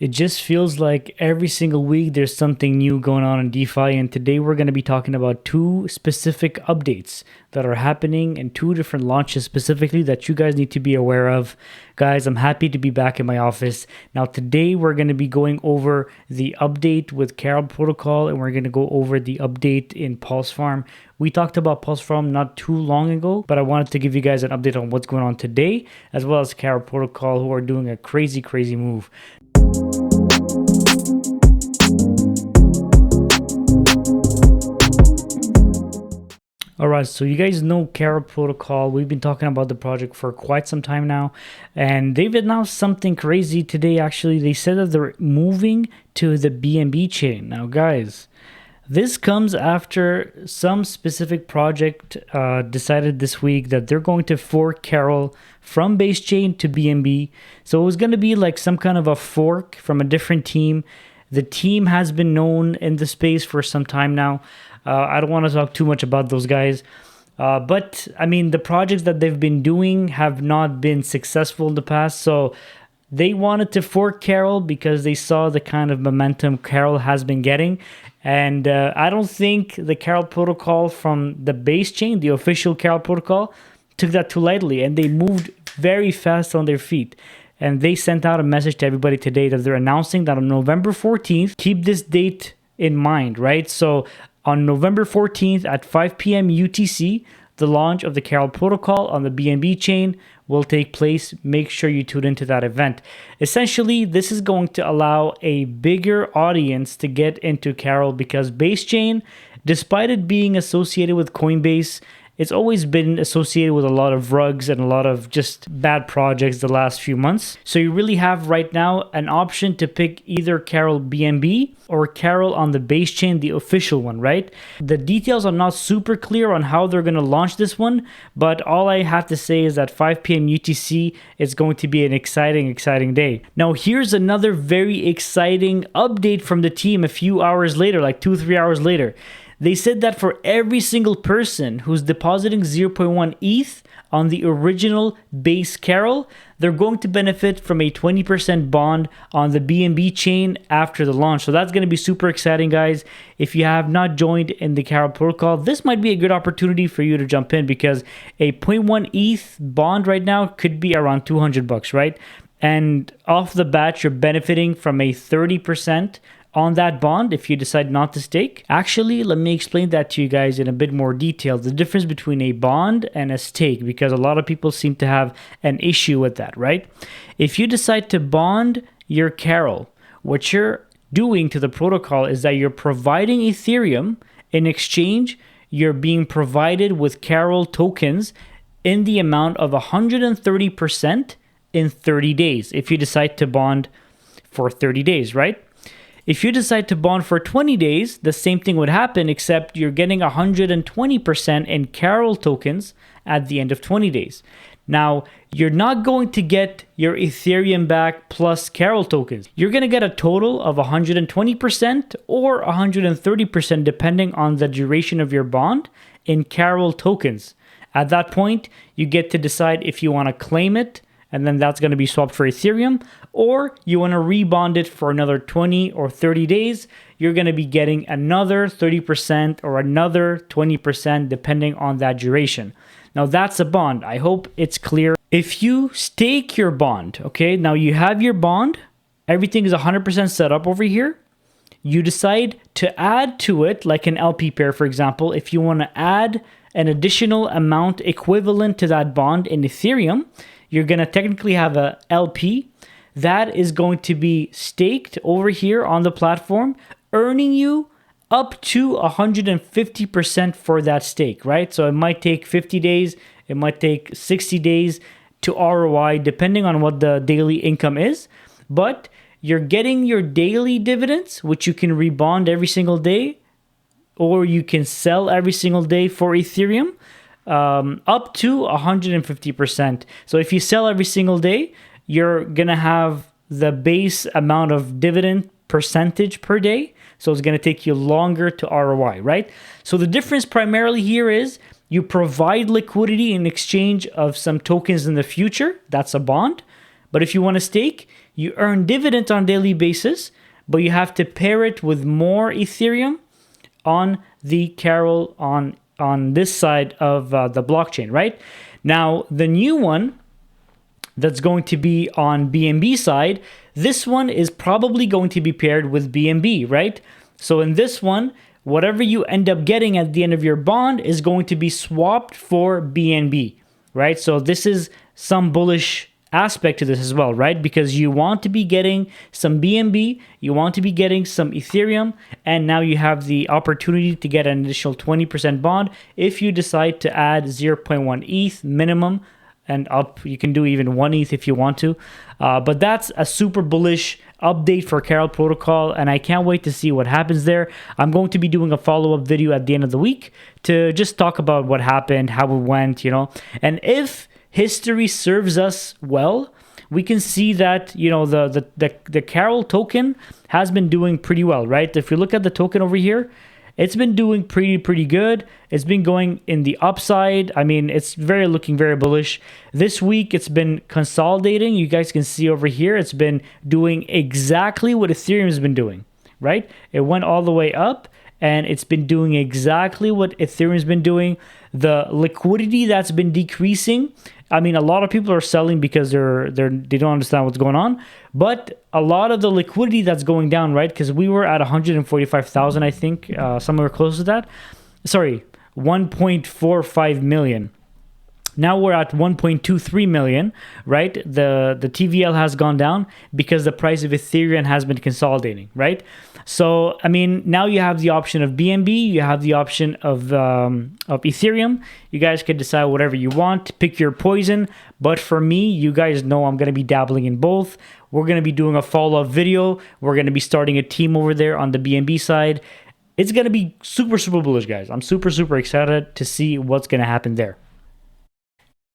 It just feels like every single week there's something new going on in DeFi, and today we're going to be talking about two specific updates that are happening and two different launches specifically that you guys need to be aware of. Guys, I'm happy to be back in my office. Now today we're going to be going over the update with Carol Protocol, and we're going to go over the update in Pls Farm. We talked about Pls Farm not too long ago, but I wanted to give you guys an update on what's going on today, as well as Carol Protocol, who are doing a crazy move. Alright, so you guys know Carol Protocol. We've been talking about the project for quite some time now, and they've announced something crazy today. Actually, they said that they're moving to the BNB chain. Now guys, this comes after some specific project decided this week that they're going to fork Carol from base chain to BNB. So it was going to be like some kind of a fork from a different team. The team has been known in the space for some time now. I don't want to talk too much about those guys. But I mean, the projects that they've been doing have not been successful in the past. So they wanted to fork Carol because they saw the kind of momentum Carol has been getting. And I don't think the Carol Protocol from the base chain, the official Carol Protocol, took that too lightly. And they moved very fast on their feet. And they sent out a message to everybody today that they're announcing that on November 14th, keep this date in mind, right? So on November 14th at 5 p.m. UTC, the launch of the Carol Protocol on the BNB chain will take place. Make sure you tune into that event. Essentially, this is going to allow a bigger audience to get into Carol because base chain, despite it being associated with Coinbase, it's always been associated with a lot of rugs and a lot of just bad projects the last few months. So you really have right now an option to pick either Carol BNB or Carol on the base chain, the official one, right? The details are not super clear on how they're going to launch this one, but all I have to say is that 5 p.m. UTC is going to be an exciting day. Now here's another very exciting update from the team a few hours later, like 2-3 hours later. They said that for every single person who's depositing 0.1 ETH on the original base Carol, they're going to benefit from a 20% bond on the BNB chain after the launch. So that's going to be super exciting, guys. If you have not joined in the Carol Protocol, this might be a good opportunity for you to jump in because a 0.1 ETH bond right now could be around $200, right? And off the bat, you're benefiting from a 30% on that bond if you decide not to stake. Actually, let me explain that to you guys in a bit more detail, the difference between a bond and a stake, because a lot of people seem to have an issue with that, right? If you decide to bond your Carol, what you're doing to the protocol is that you're providing Ethereum. In exchange, you're being provided with Carol tokens in the amount of 130% in 30 days if you decide to bond for 30 days, right? If you decide to bond for 20 days, the same thing would happen, except you're getting 120% in Carol tokens at the end of 20 days. Now, you're not going to get your Ethereum back plus Carol tokens. You're going to get a total of 120% or 130% depending on the duration of your bond in Carol tokens. At that point, you get to decide if you want to claim it, and then that's going to be swapped for Ethereum, or you want to rebond it for another 20 or 30 days, you're going to be getting another 30% or another 20% depending on that duration. Now that's a bond. I hope it's clear. If you stake your bond, okay, now you have your bond, everything is 100% set up over here. You decide to add to it, like an LP pair, for example, if you want to add an additional amount equivalent to that bond in Ethereum, you're going to technically have a LP that is going to be staked over here on the platform, earning you up to 150% for that stake, right? So it might take 50 days, it might take 60 days to ROI, depending on what the daily income is. But you're getting your daily dividends, which you can rebond every single day, or you can sell every single day for Ethereum, up to 150%. So if you sell every single day, you're gonna have the base amount of dividend percentage per day. So it's gonna take you longer to ROI, right? So the difference primarily here is you provide liquidity in exchange of some tokens in the future. That's a bond. But if you want to stake, you earn dividends on a daily basis, but you have to pair it with more Ethereum on the Carol on this side of the blockchain, right? Now, the new one that's going to be on BNB side, this one is probably going to be paired with BNB, right? So in this one, whatever you end up getting at the end of your bond is going to be swapped for BNB, right? So this is some bullish aspect to this as well, right? Because you want to be getting some BNB, you want to be getting some Ethereum, and now you have the opportunity to get an additional 20% bond if you decide to add 0.1 ETH minimum and up. You can do even 1 ETH if you want to. But that's a super bullish update for Carol Protocol, and I can't wait to see what happens there. I'm going to be doing a follow-up video at the end of the week to just talk about what happened, how it went, and if history serves us well, we can see that the Carol token has been doing pretty well, right? If you look at the token over here, it's been doing pretty good. It's been going in the upside. I mean, it's looking very bullish. This week, it's been consolidating. You guys can see over here, it's been doing exactly what Ethereum has been doing, right? It went all the way up, and it's been doing exactly what Ethereum's been doing. The liquidity that's been decreasing, I mean, a lot of people are selling because they don't understand what's going on. But a lot of the liquidity that's going down, right? Because we were at 145,000, I think, somewhere close to that. Sorry, 1.45 million. Now we're at 1.23 million, right? The TVL has gone down because the price of Ethereum has been consolidating, right? So, I mean, now you have the option of BNB, you have the option of Ethereum. You guys can decide whatever you want, pick your poison. But for me, you guys know I'm going to be dabbling in both. We're going to be doing a follow-up video. We're going to be starting a team over there on the BNB side. It's going to be super bullish, guys. I'm super excited to see what's going to happen there.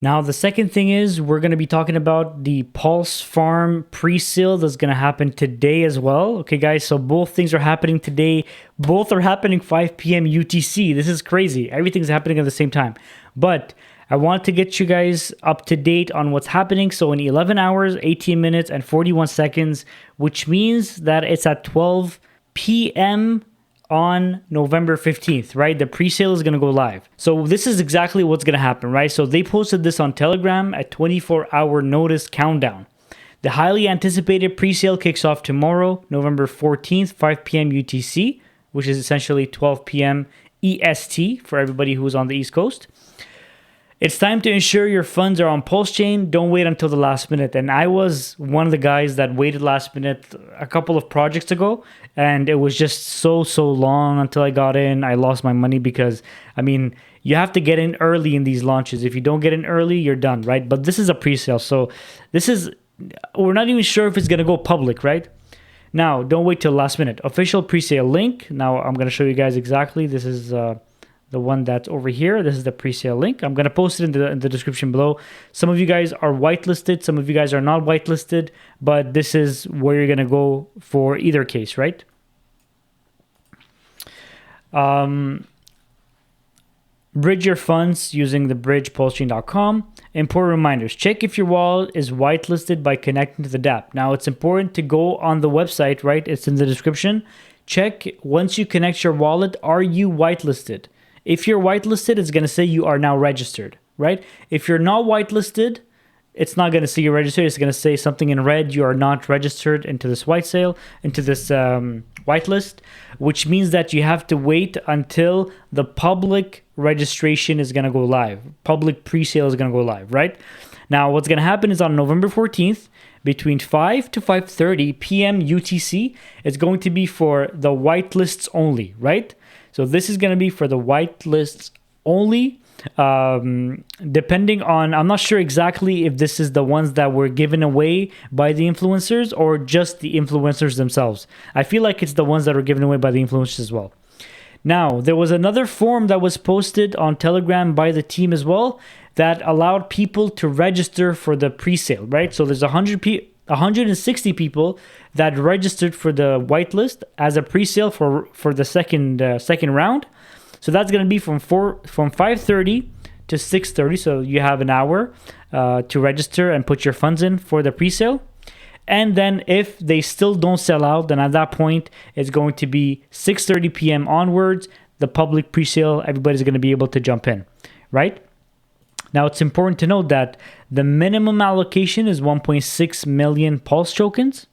Now, the second thing is we're going to be talking about the Pls Farm Presale that's going to happen today as well. Okay, guys, so both things are happening today. Both are happening 5 p.m. UTC. This is crazy. Everything's happening at the same time. But I want to get you guys up to date on what's happening. So in 11 hours, 18 minutes, and 41 seconds, which means that it's at 12 p.m. on November 15th, right? The presale is going to go live. So this is exactly what's going to happen, right? So they posted this on Telegram at 24-hour notice countdown. The highly anticipated presale kicks off tomorrow, November 14th, 5 p.m. UTC, which is essentially 12 p.m. EST for everybody who's on the East Coast. It's time to ensure your funds are on Pulse Chain. Don't wait until the last minute. And I was one of the guys that waited last minute a couple of projects ago, and it was just so long until I got in. I lost my money because, I mean, you have to get in early in these launches. If you don't get in early, you're done, right? But this is a pre-sale, so we're not even sure if it's going to go public, right? Now, don't wait till last minute. Official pre-sale link. Now, I'm going to show you guys exactly. This is the one that's over here. This is the pre-sale link. I'm going to post it in the description below. Some of you guys are whitelisted. Some of you guys are not whitelisted. But this is where you're going to go for either case, right? Bridge your funds using the bridge pulsechain.com. Important reminders. Check if your wallet is whitelisted by connecting to the dApp. Now, it's important to go on the website, right? It's in the description. Check once you connect your wallet, are you whitelisted? If you're whitelisted, it's going to say you are now registered, right? If you're not whitelisted, it's not going to say you're registered. It's going to say something in red. You are not registered into this whitelist, which means that you have to wait until the public registration is going to go live. Public pre-sale is going to go live, right? Now, what's going to happen is on November 14th, between 5 to 5:30 p.m. UTC, it's going to be for the whitelists only, right? So this is going to be for the whitelists only. Depending on, I'm not sure exactly if this is the ones that were given away by the influencers or just the influencers themselves. I feel like it's the ones that are given away by the influencers as well. Now, there was another form that was posted on Telegram by the team as well that allowed people to register for the pre-sale, right? So there's 160 people that registered for the whitelist as a pre-sale for the second round. So that's going to be from 5:30 to 6:30. So you have an hour to register and put your funds in for the pre-sale. And then if they still don't sell out, then at that point, it's going to be 6:30 p.m. onwards, the public pre-sale, everybody's going to be able to jump in, right? Now, it's important to note that the minimum allocation is 1.6 million Pulse tokens,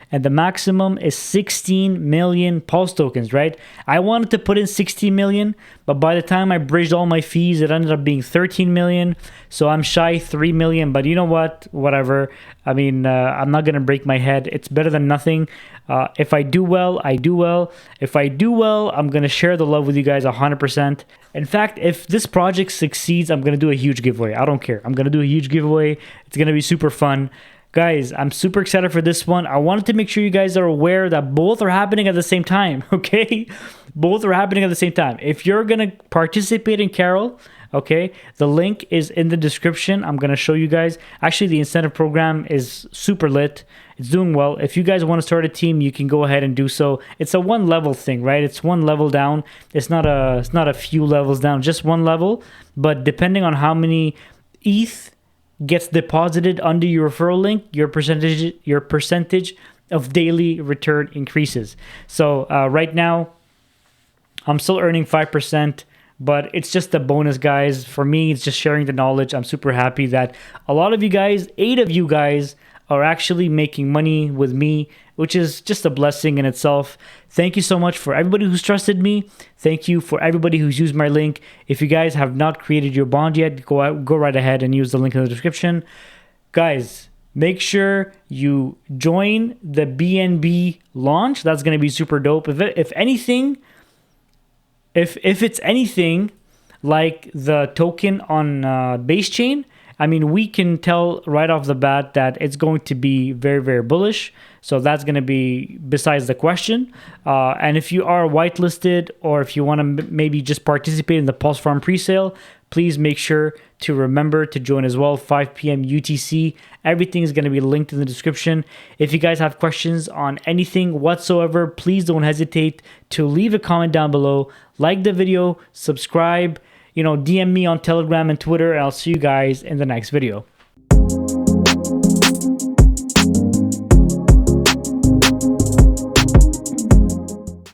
and the maximum is 16 million Pulse tokens, right? I wanted to put in 16 million, but by the time I bridged all my fees, it ended up being 13 million. So I'm shy 3 million, but you know what? Whatever. I mean, I'm not going to break my head. It's better than nothing. If I do well, I do well. If I do well, I'm going to share the love with you guys 100%. In fact, if this project succeeds, I'm going to do a huge giveaway. I don't care. I'm going to do a huge giveaway. It's going to be super fun. Guys, I'm super excited for this one. I wanted to make sure you guys are aware that both are happening at the same time, okay? Both are happening at the same time. If you're going to participate in Carol, okay, the link is in the description. I'm going to show you guys. Actually, the incentive program is super lit. It's doing well. If you guys want to start a team, you can go ahead and do so. It's a one level thing, right? It's one level down. It's not a few levels down, just one level. But depending on how many ETH gets deposited under your referral link, your percentage of daily return increases. So right now, I'm still earning 5%, but it's just a bonus, guys. For me, it's just sharing the knowledge. I'm super happy that a lot of you guys, 8 of you guys, are actually making money with me, which is just a blessing in itself. Thank you so much for everybody who's trusted me. Thank you for everybody who's used my link. If you guys have not created your bond yet, go right ahead and use the link in the description. Guys, make sure you join the BNB launch. That's going to be super dope. If it's anything like the token on base chain, I mean, we can tell right off the bat that it's going to be very, very bullish. So that's going to be besides the question. And if you are whitelisted, or if you want to maybe just participate in the Pls Farm Presale, please make sure to remember to join as well, 5 p.m. UTC. Everything is going to be linked in the description. If you guys have questions on anything whatsoever, please don't hesitate to leave a comment down below. Like the video, subscribe, DM me on Telegram and Twitter, and I'll see you guys in the next video.